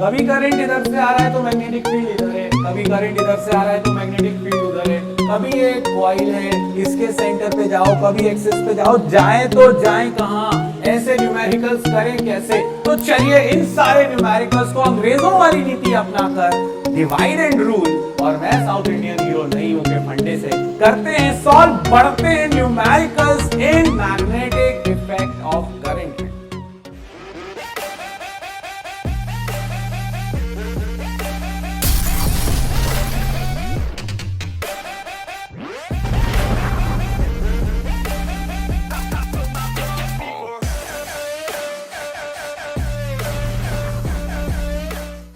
कभी करंट इधर से आ रहा है तो मैग्नेटिक फील्ड इधर है, कभी करंट इधर से आ रहा है तो मैग्नेटिक फील्ड उधर है, कभी ये कॉइल है इसके सेंटर पे जाओ, कभी एक्सिस पे जाओ, जाए तो जाए कहां, ऐसे न्यूमेरिकल्स करें कैसे। तो चलिए इन सारे न्यूमेरिकल्स को अंग्रेजों वाली नीति अपनाकर डिवाइड एंड रूल, और मैं साउथ इंडियन हीरो नहीं हूं के फंडे से करते हैं सॉल्व, बढ़ते हैं numericals in magnetic effect of current.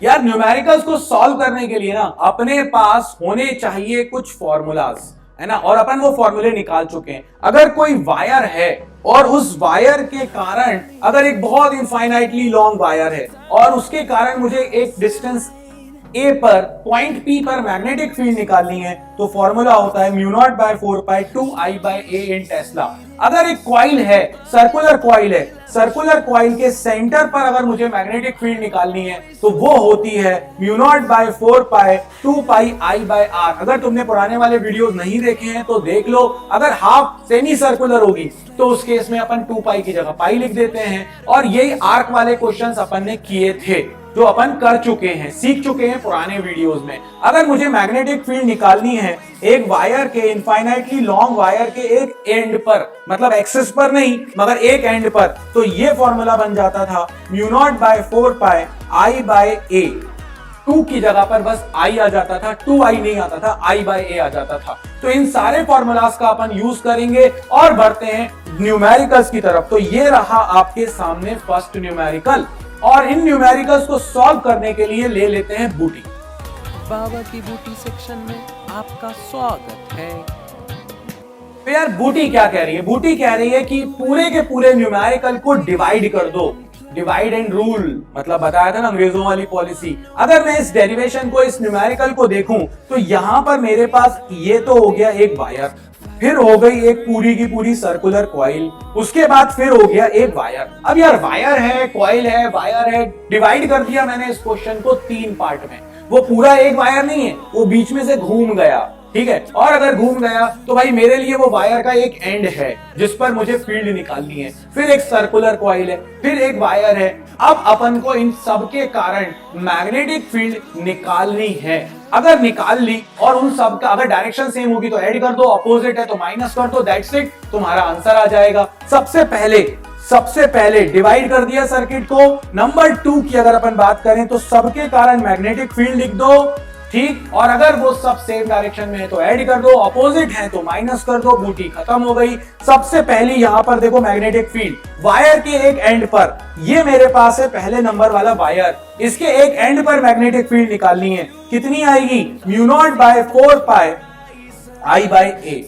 यार न्यूमेरिकल्स को सॉल्व करने के लिए ना अपने पास होने चाहिए कुछ फॉर्मूलाज, है ना, और अपन वो फॉर्मूले निकाल चुके हैं। अगर कोई वायर है और उस वायर के कारण, अगर एक बहुत इनफाइनाइटली लॉन्ग वायर है और उसके कारण मुझे एक डिस्टेंस ए पर पॉइंट पी पर मैग्नेटिक फील्ड निकालनी है, तो फॉर्मूला होता है mu naught by 4 pi 2 I by A in Tesla. अगर एक कॉइल है, सर्कुलर कॉइल है, सर्कुलर कॉइल के सेंटर पर अगर मुझे मैग्नेटिक फील्ड निकालनी है तो वो होती है mu naught by 4 pi 2 pi I by R. अगर तुमने पुराने वाले वीडियोस नहीं देखे हैं तो देख लो। अगर हाफ सेमी सर्कुलर होगी तो उस केस में अपन 2 पाई की जगह पाई लिख देते हैं, और यही आर्क वाले क्वेश्चंस अपन ने किए थे जो अपन कर चुके हैं, सीख चुके हैं पुराने वीडियोस में। अगर मुझे मैग्नेटिक फील्ड निकालनी है एक वायर के, इनफाइनाइटली लॉन्ग वायर के एक एंड पर, मतलब एक्सिस पर नहीं मगर एक एंड पर, तो ये फॉर्मूला बन जाता था mu naught by 4 pi I by ए। 2 की जगह पर बस आई आ जाता था, 2i नहीं आता था, आई बाय ए आ जाता था। तो इन सारे फॉर्मूलाज का अपन यूज करेंगे और बढ़ते हैं न्यूमेरिकल्स की तरफ। तो ये रहा आपके सामने फर्स्ट न्यूमेरिकल, और इन न्यूमेरिकल्स को सॉल्व करने के लिए ले लेते हैं बूटी। बाबा की बूटी सेक्शन में आपका स्वागत है। तो यार बूटी क्या कह रही है? बूटी कह रही है कि पूरे के पूरे न्यूमेरिकल को डिवाइड कर दो, डिवाइड एंड रूल, मतलब बताया था ना अंग्रेजों वाली पॉलिसी। अगर मैं इस डेरिवेशन को, इस न्यूमेरिकल को देखूं तो यहां पर मेरे पास ये तो हो गया एक वायर, फिर हो गई एक पूरी की पूरी सर्कुलर कॉइल, उसके बाद फिर हो गया एक वायर। अब यार वायर है, कॉइल है, वायर है, डिवाइड कर दिया मैंने इस क्वेश्चन को 3 पार्ट में। वो पूरा एक वायर नहीं है, वो बीच में से घूम गया, ठीक है। और अगर घूम गया तो भाई मेरे लिए वो वायर का एक एंड है जिस पर मुझे फील्ड निकालनी है, फिर एक सर्कुलर कॉइल है, फिर एक वायर है। अब अपन को इन सब के कारण मैग्नेटिक फील्ड निकालनी है। अगर निकाल ली और उन सब का अगर डायरेक्शन सेम होगी तो ऐड कर दो, अपोजिट है तो माइनस कर दो, दैट्स इट, तुम्हारा आंसर आ जाएगा। सबसे पहले डिवाइड कर दिया सर्किट को। नंबर 2 की अगर अपन बात करें तो सबके कारण मैग्नेटिक फील्ड लिख दो, ठीक। और अगर वो सब सेम डायरेक्शन में है तो ऐड कर दो, अपोजिट है तो माइनस कर दो, बूटी खत्म हो गई। सबसे पहली यहां पर देखो मैग्नेटिक फील्ड वायर के एक एंड पर, ये मेरे पास है पहले नंबर वाला वायर, इसके एक एंड पर मैग्नेटिक फील्ड निकालनी है। कितनी आएगी? Mu naught by 4 pi I by A.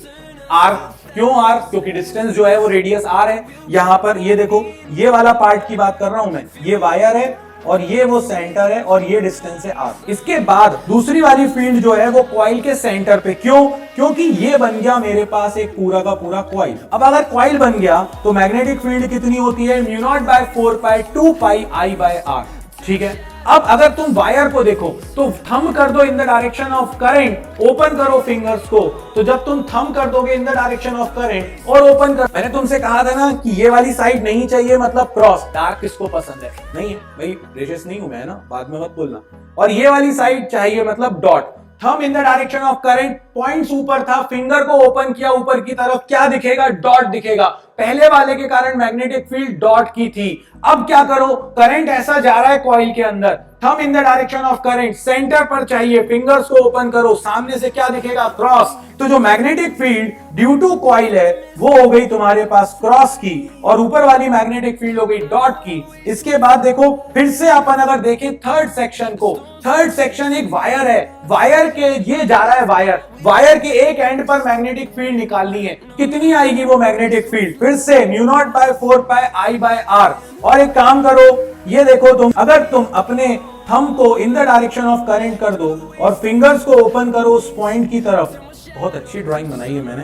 R क्यों आर? क्योंकि डिस्टेंस जो है वो रेडियस आर है। यहां पर ये देखो, ये वाला पार्ट की बात कर रहा हूं मैं, ये वायर है और ये वो सेंटर है और ये डिस्टेंस है आर। इसके बाद दूसरी वाली फील्ड जो है वो कॉइल के सेंटर पे। क्यों? क्योंकि ये बन गया मेरे पास एक पूरा का पूरा कॉइल। अब अगर कॉइल बन गया तो मैग्नेटिक फील्ड कितनी होती है? Mu naught by 4 pi 2 pi I by R, ठीक है। अब अगर तुम वायर को देखो तो थंब कर दो in the direction of current, open करो फिंगर्स को। तो जब तुम थंब कर दोगे in the direction of current और ओपन कर, मैंने तुमसे कहा था ना कि ये वाली साइड नहीं चाहिए, मतलब क्रॉस। डार्क किसको पसंद है? नहीं है भाई, रेशेस नहीं हूं मैं ना, बाद में मत बोलना। और ये वाली साइड चाहिए, मतलब dot. Thumb in the direction of current, points ऊपर था, फिंगर को ओपन किया ऊपर की तरफ, क्या दिखेगा? डॉट दिखेगा। पहले वाले के कारण मैग्नेटिक फील्ड डॉट की थी। अब क्या करो, करंट ऐसा जा रहा है कॉइल के अंदर, thumb in the direction of current, centre पर चाहिए, फिंगर्स को ओपन करो, सामने से क्या दिखेगा? क्रॉस। तो जो magnetic field due to coil है वो हो गई तुम्हारे पास क्रॉस की, और ऊपर वाली मैग्नेटिक फील्ड हो गई डॉट की। इसके बाद देखो फिर से अपन अगर देखें थर्ड सेक्शन को, थर्ड सेक्शन एक वायर है, वायर के ये जा रहा है वायर, वायर के एक एंड पर मैग्नेटिक फील्ड निकालनी है। कितनी आएगी वो मैग्नेटिक फील्ड? फिर से mu naught by 4 pi I by R. और एक काम करो, ये देखो तुम, अगर तुम अपने थंब को in the direction of current कर दो और फिंगर्स को ओपन करो उस पॉइंट की तरफ। बहुत अच्छी ड्राइंग बनाई है मैंने,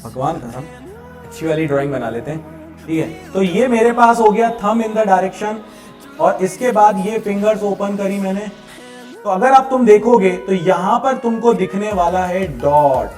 भगवान कसम, अच्छी वाली ड्राइंग बना लेते हैं, ठीक है। तो ये मेरे पास हो गया थंब इन द डायरेक्शन और इसके बाद ये फिंगर्स ओपन करी मैंने, तो अगर आप तुम देखोगे तो यहां पर तुमको दिखने वाला है डॉट,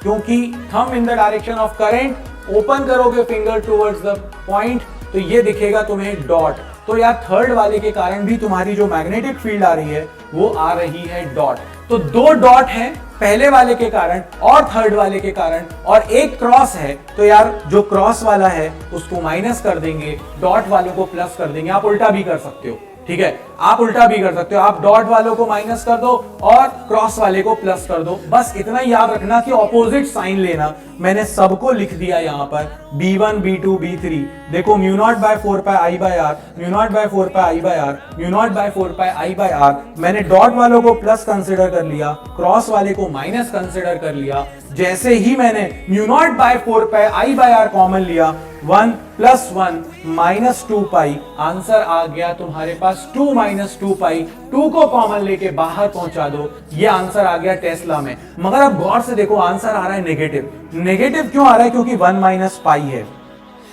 क्योंकि thumb in the direction of current, open करोगे फिंगर टुवर्ड्स द पॉइंट तो ये दिखेगा तुम्हें डॉट। तो यार थर्ड वाले के कारण भी तुम्हारी जो मैग्नेटिक फील्ड आ रही है वो आ रही है डॉट। तो दो डॉट है पहले वाले के कारण और थर्ड वाले के कारण, और एक क्रॉस है, तो यार जो क्रॉस वाला है उसको माइनस कर देंगे, डॉट वालों को प्लस कर देंगे। आप उल्टा भी कर सकते हो, ठीक है, आप उल्टा भी कर सकते हो, आप डॉट वालों को माइनस कर दो और क्रॉस वाले को प्लस कर दो। बस इतना याद रखना कि ऑपोजिट साइन लेना। मैंने सबको लिख दिया यहाँ पर B1 B2 B3। देखो mu naught by 4 pi I by R, mu naught by 4 pi I by R, mu naught by 4 pi I by R. मैंने डॉट वालों को प्लस कंसिडर कर लिया, क्रॉस वाले को माइनस कंसिडर कर लिया। जैसे ही मैंने mu naught by 4 pi I by R common लिया, 1 प्लस 1 माइनस 2 पाई, आंसर आ गया तुम्हारे पास 2 माइनस 2 पाई। 2 को कॉमन लेके बाहर पहुंचा दो, ये आंसर आ गया टेस्ला में। मगर अब गौर से देखो आंसर आ रहा है नेगेटिव। नेगेटिव क्यों आ रहा है? क्योंकि 1 माइनस पाई है,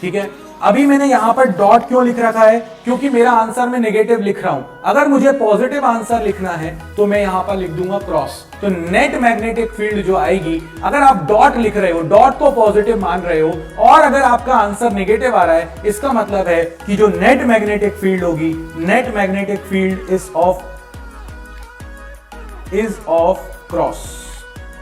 ठीक है। अभी मैंने यहां पर डॉट क्यों लिख रखा है? क्योंकि मेरा आंसर में नेगेटिव लिख रहा हूं। अगर मुझे पॉजिटिव आंसर लिखना है तो मैं यहां पर लिख दूंगा क्रॉस। तो नेट मैग्नेटिक फील्ड जो आएगी, अगर आप डॉट लिख रहे हो, डॉट को पॉजिटिव मान रहे हो, और अगर आपका आंसर नेगेटिव आ रहा है, इसका मतलब है कि जो नेट मैग्नेटिक फील्ड होगी, net magnetic field is of cross.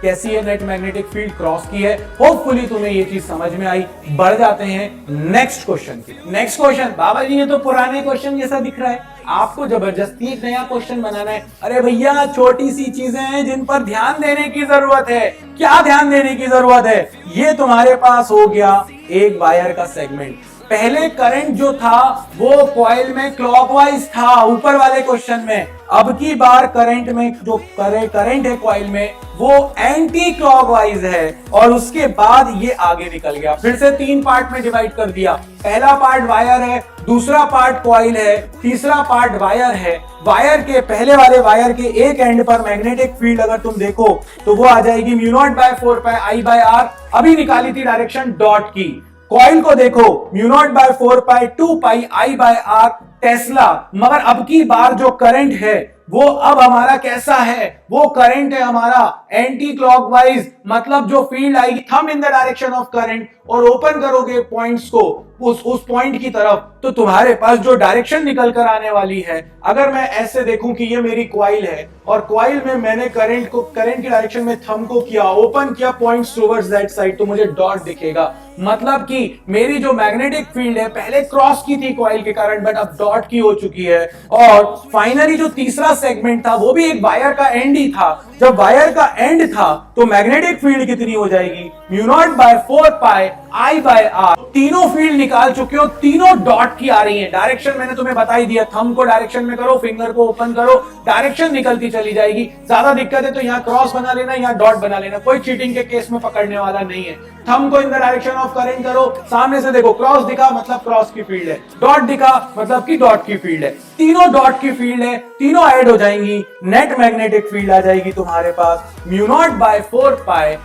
कैसी है नेट मैग्नेटिक फील्ड? क्रॉस की है। होपफुली तुम्हें ये चीज समझ में आई। बढ़ जाते हैं नेक्स्ट क्वेश्चन की। नेक्स्ट क्वेश्चन, बाबा जी ये तो पुराने क्वेश्चन जैसा दिख रहा है, आपको जबरदस्ती एक नया क्वेश्चन बनाना है। अरे भैया छोटी सी चीजें हैं जिन पर ध्यान देने की जरूरत है। क्या ध्यान देने की जरूरत है? ये तुम्हारे पास हो गया एक वायर का सेगमेंट। पहले करंट जो था वो कॉइल में क्लॉकवाइज था ऊपर वाले क्वेश्चन में। अब की बार करंट में जो करंट है कॉइल में वो एंटी क्लॉकवाइज है, और उसके बाद ये आगे निकल गया। फिर से 3 पार्ट में डिवाइड कर दिया। पहला पार्ट वायर है, दूसरा पार्ट कॉइल है, तीसरा पार्ट वायर है। वायर के पहले वाले वायर के एक एंड पर मैग्नेटिक फील्ड अगर तुम देखो तो वो आ जाएगी mu naught by 4 pi I by R. अभी निकाली थी डायरेक्शन डॉट की। कॉइल को देखो mu naught by 4 pi 2 pi I by R tesla. मगर अब की बार जो करंट है वो अब हमारा कैसा है? वो करंट है हमारा एंटी क्लॉकवाइज, मतलब जो फील्ड आएगी thumb in the direction of current और ओपन करोगे पॉइंट्स को उस पॉइंट की तरफ, तो तुम्हारे पास जो डायरेक्शन निकल कर आने वाली है, अगर मैं ऐसे देखूं कि ये मेरी कॉइल है और कॉइल में मैंने करंट की डायरेक्शन में थंब को किया, ओपन किया पॉइंट्स टुवर्ड्स दैट साइड, तो मुझे डॉट दिखेगा। मतलब कि मेरी जो मैग्नेटिक फील्ड है पहले क्रॉस की थी कॉइल के कारण, बट अब डॉट की हो चुकी है। और फाइनली जो तीसरा सेगमेंट था वो भी एक वायर का एंड ही था। जब वायर का एंड था तो मैग्नेटिक फील्ड कितनी हो जाएगी? Mu naught by 4 pi I by R. तीनों फील्ड निकाल चुके हो, तीनों डॉट की आ रही है। डायरेक्शन मैंने तुम्हें बता ही दिया, थंब को डायरेक्शन में करो, फिंगर को ओपन करो, डायरेक्शन निकलती चली जाएगी। ज्यादा दिक्कत है तो यहाँ क्रॉस बना लेना, यहाँ डॉट बना लेना, कोई चीटिंग के केस में पकड़ने वाला नहीं है। थंब को in the direction of current करो, सामने से देखो क्रॉस दिखा मतलब क्रॉस की फील्ड है, डॉट दिखा मतलब कि डॉट की फील्ड है। तीनों डॉट की फील्ड है, तीनों ऐड हो जाएंगी, नेट मैग्नेटिक फील्ड आ जाएगी तुम्हारे पास mu naught by 4 pi.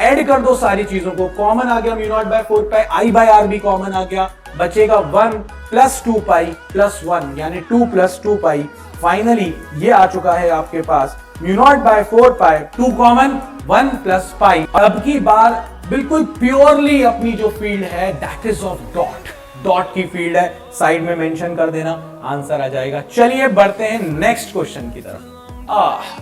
Add कर दो सारी चीजों को, कॉमन आ गया mu naught by 4 pi, I by R भी कॉमन आ गया, बचेगा 1 प्लस 2 पाई प्लस 1 यानी 2 प्लस 2 पाई। फाइनली ये आ चुका है आपके पास mu naught by 4 pi, 2 common 1 plus pi. अब की बार बिल्कुल प्योरली अपनी जो फील्ड है that is of dot, dot की फील्ड है, साइड में मेंशन कर देना, आंसर आ जाएगा। चलिए बढ़ते हैं नेक्स्ट क्वेश्चन की तरफ।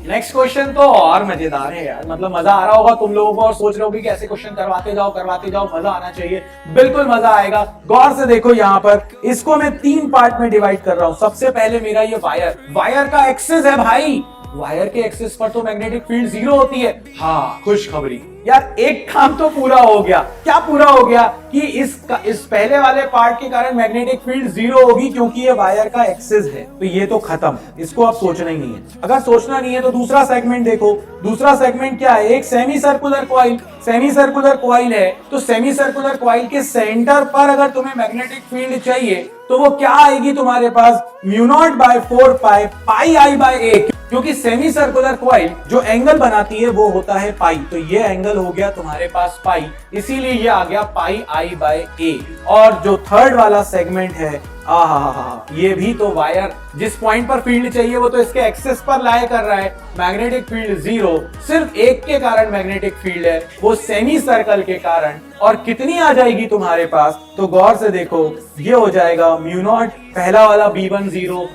नेक्स्ट क्वेश्चन तो और मजेदार है यार, मतलब मजा आ रहा होगा तुम लोगों को और सोच रहे होगे कि ऐसे क्वेश्चन करवाते जाओ, मजा आना चाहिए। बिल्कुल मजा आएगा। गौर से देखो यहाँ पर, इसको मैं 3 पार्ट में डिवाइड कर रहा हूं। सबसे पहले मेरा ये वायर का एक्सिस है भाई। वायर के एक्सिस पर तो मैग्नेटिक फील्ड 0 होती है। हाँ, खुशखबरी यार, एक काम तो पूरा हो गया। क्या पूरा हो गया? कि इस पहले वाले पार्ट के कारण मैग्नेटिक फील्ड 0 होगी क्योंकि ये वायर का एक्सिस है। तो ये तो खत्म, इसको अब सोचना ही नहीं है। अगर सोचना नहीं है तो दूसरा सेगमेंट देखो। दूसरा सेगमेंट क्या है? एक semi circular coil. Semi circular coil है तो सेमी सर्कुलर कॉइल के सेंटर पर अगर तुम्हें मैग्नेटिक फील्ड चाहिए तो वो क्या आएगी तुम्हारे पास? Mu naught by 4 pi pi I by ए। क्योंकि सेमी सर्कुलर कॉइल जो एंगल बनाती है वो होता है पाई, तो ये एंगल हो गया तुम्हारे पास पाई, इसीलिए ये आ गया पाई आई बाय ए। और जो थर्ड वाला सेगमेंट है ये भी तो वायर जिस पॉइंट पर फील्ड चाहिए वो तो इसके एक्सेस पर लाए कर रहा है। मैग्नेटिक फील्ड 0, सिर्फ एक के कारण मैग्नेटिक फील्ड है, वो सेमी सर्कल के कारण। और कितनी आ जाएगी तुम्हारे पास, तो गौर से देखो, ये हो जाएगा म्यू नॉट, पहला वाला B1 0,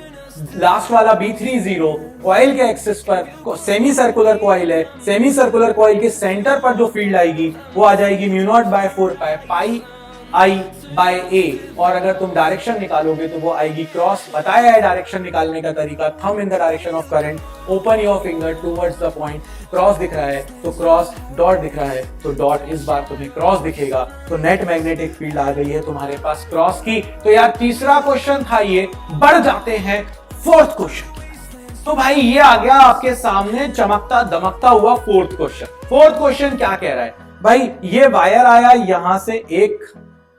लास्ट वाला B3 0। कॉइल के एक्सिस पर सेमी सर्कुलर कॉइल है, सेमी सर्कुलर कॉइल के सेंटर पर जो फील्ड आएगी वो आ जाएगी mu naught by 4 pi I by A। और अगर तुम डायरेक्शन निकालोगे तो वो आएगी क्रॉस। बताया है डायरेक्शन निकालने का तरीका, thumb in the direction of current, open your finger towards the point. Cross दिख रहा है तो क्रॉस, डॉट दिख रहा है तो डॉट, इस बार तुम्हें क्रॉस दिखेगा तो नेट मैग्नेटिक फील्ड आ गई है तुम्हारे पास क्रॉस की। तो यार तीसरा क्वेश्चन था ये। बढ़ जाते हैं फोर्थ क्वेश्चन। तो भाई ये आ गया आपके सामने चमकता दमकता हुआ फोर्थ क्वेश्चन। फोर्थ क्वेश्चन क्या कह रहा है भाई, ये वायर आया यहां से एक,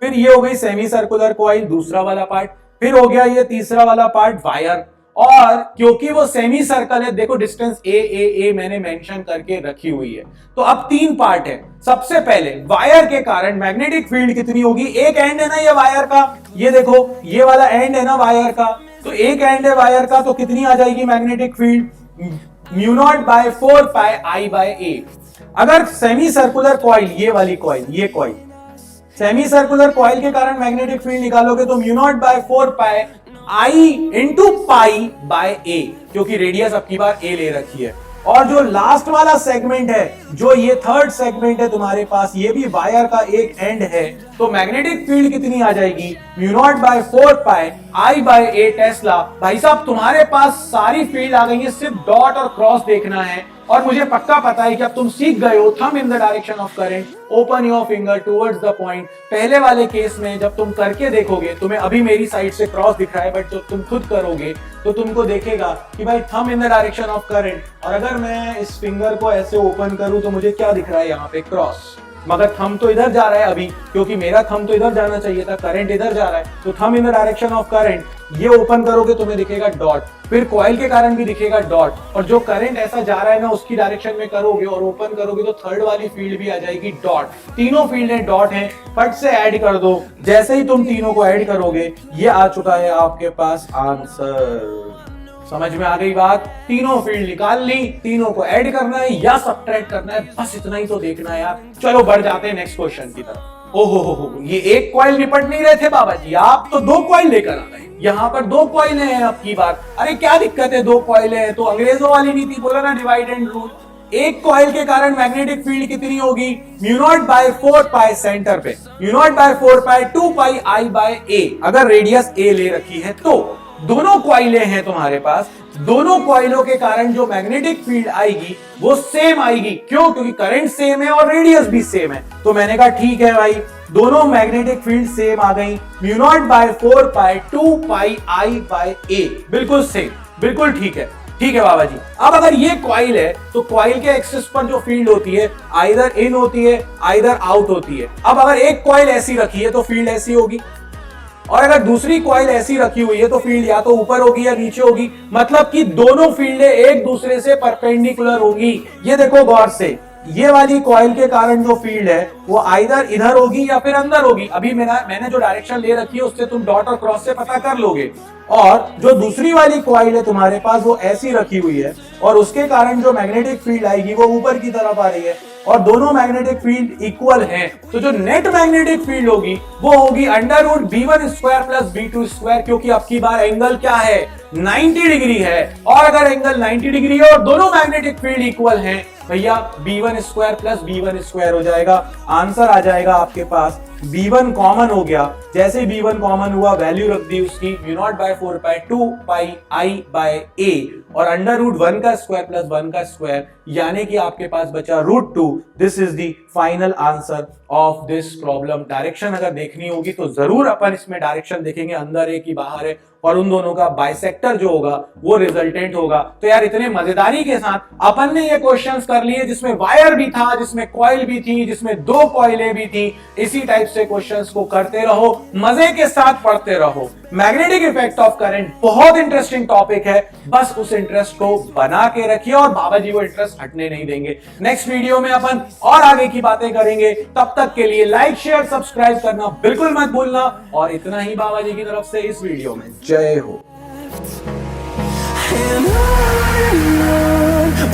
फिर ये हो गई सेमी सर्कुलर कॉइल दूसरा वाला पार्ट, फिर हो गया ये तीसरा वाला पार्ट वायर। और क्योंकि वो सेमी सर्कल है, देखो डिस्टेंस ए मैंने मेंशन करके रखी हुई है। तो अब 3 पार्ट है। सबसे पहले वायर के कारण मैग्नेटिक फील्ड कितनी होगी, एक एंड है ना ये वायर का, ये देखो ये वाला एंड है ना वायर का, तो एक एंड है वायर का, तो कितनी आ जाएगी magnetic field, mu naught by 4 pi I by A। अगर सेमी सर्कुलर कॉइल, ये वाली कॉइल, ये कॉइल, सेमी सर्कुलर कॉइल के कारण मैग्नेटिक फील्ड निकालोगे तो mu naught by 4 pi I into pi by A, क्योंकि रेडियस अब की बार A ले रखी है। और जो लास्ट वाला सेगमेंट है, जो ये थर्ड सेगमेंट है तुम्हारे पास, ये भी वायर का एक एंड है, तो मैग्नेटिक फील्ड कितनी आ जाएगी, mu naught by 4 pi I by A tesla. भाई साहब तुम्हारे पास सारी फील्ड आ गई है, सिर्फ डॉट और क्रॉस देखना है। और मुझे पक्का पता है कि अब तुम सीख गए हो, thumb in the direction of current, open your finger towards the point. पहले वाले केस में जब तुम करके देखोगे, तुम्हें अभी मेरी साइड से क्रॉस दिख रहा है, बट जब तुम खुद करोगे तो तुमको देखेगा कि भाई thumb in the direction of current. और अगर मैं इस फिंगर को ऐसे ओपन करूं तो मुझे क्या दिख रहा है यहाँ पे, क्रॉस। मगर थंब तो इधर जा रहा है अभी, क्योंकि मेरा थंब तो इधर जाना चाहिए था, करंट इधर जा रहा है, तो thumb in the direction of current, ये ओपन करोगे तुम्हें दिखेगा डॉट, फिर कॉइल के कारण भी दिखेगा डॉट, और जो करंट ऐसा जा रहा है ना उसकी डायरेक्शन में करोगे और ओपन करोगे तो थर्ड वाली फील्ड भी आ जाएगी डॉट। तीनों फील्डें डॉट हैं, फट से ऐड कर दो। जैसे ही तुम तीनों को ऐड करोगे ये आ चुका है आपके पास आंसर। समझ में आ गई बात, तीनों फील्ड निकाल ली, तीनों को ऐड करना है या सब्ट्रैक्ट करना है, बस इतना ही तो देखना है यार। चलो बढ़ जाते हैं नेक्स्ट क्वेश्चन की तरफ। ओहो, ये एक कॉइल निपट नहीं रहे थे बाबा जी, आप तो 2 कॉइल लेकर आ गए। यहाँ पर 2 कॉइल हैं अब की बार। अरे क्या दिक्कत है, 2 कॉइल हैं तो अंग्रेजों वाली नीति, बोला ना डिवाइड एंड रूल। एक कॉइल के कारण मैग्नेटिक फील्ड कितनी होगी, mu naught by 4 pi centre पे, mu naught by 4 pi 2 pi I by A। अगर रेडियस A ले रखी है तो दोनों कॉइलें हैं तुम्हारे पास, दोनों कॉइलों के कारण जो मैग्नेटिक फील्ड आएगी वो सेम आएगी। क्यों, क्योंकि करंट सेम है और रेडियस भी सेम है। तो मैंने कहा ठीक है भाई, दोनों मैग्नेटिक फील्ड सेम आ गई, mu naught by 4 pi 2 pi I by A, बिल्कुल सेम, बिल्कुल ठीक है। ठीक है बाबा जी। अब अगर ये कॉइल है तो कॉइल के एक्सिस पर जो फील्ड होती है आइदर इन होती है आइदर आउट होती है। अब अगर एक कॉइल ऐसी रखी है तो फील्ड ऐसी होगी, और अगर दूसरी कॉइल ऐसी रखी हुई है तो फील्ड या तो ऊपर होगी या नीचे होगी। मतलब कि दोनों फील्डें एक दूसरे से परपेंडिकुलर होगी। ये देखो गौर से, ये वाली कॉइल के कारण जो फील्ड है वो आइदर इधर होगी या फिर अंदर होगी। अभी मैंने जो डायरेक्शन ले रखी है उससे तुम डॉट और क्रॉस से पता कर लोगे। और जो दूसरी वाली कॉइल है तुम्हारे पास वो ऐसी रखी हुई है और उसके कारण जो मैग्नेटिक फील्ड आएगी वो ऊपर की तरफ आ रही है और दोनों मैग्नेटिक फील्ड इक्वल हैं। तो जो नेट मैग्नेटिक फील्ड होगी वो होगी under root B1 square plus B2 square, क्योंकि अब की बार एंगल क्या है, 90 डिग्री है। और अगर एंगल 90 डिग्री है और दोनों मैग्नेटिक फील्ड इक्वल हैं भैया, B1 square plus B1 square हो जाएगा। आंसर आ जाएगा आपके पास, B1 कॉमन हो गया। जैसे ही B1 कॉमन हुआ वैल्यू रख दी उसकी, mu naught by 4 pi 2 pi I by A और अंडर रूट 1 का स्क्वायर प्लस 1 का स्क्वायर, यानी कि आपके पास बचा √2। This is the final answer of this problem. Direction अगर देखनी होगी तो जरूर अपन इसमें डायरेक्शन देखेंगे, अंदर है कि बाहर है, और उन दोनों का बाइसेक्टर जो होगा वो रिजल्टेंट होगा। तो यार इतने मजेदारी के साथ अपन ने ये क्वेश्चंस कर लिए जिसमें वायर भी था, जिसमें कॉइल भी थी, जिसमें 2 कॉइलें भी थी। इसी टाइप से क्वेश्चंस को करते रहो, मजे के साथ पढ़ते रहो। मैग्नेटिक इफेक्ट ऑफ करंट बहुत इंटरेस्टिंग टॉपिक है, बस उस इंटरेस्ट को बना के रखिए और बाबा जी वो इंटरेस्ट हटने नहीं देंगे। नेक्स्ट वीडियो में अपन और आगे की बातें करेंगे। तब तक के लिए लाइक शेयर सब्सक्राइब करना बिल्कुल मत भूलना। और इतना ही बाबा जी की तरफ से इस वीडियो में। जय हो।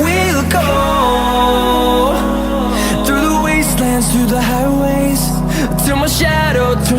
We'll go through the wastelands, through the highways, till my shadow turns to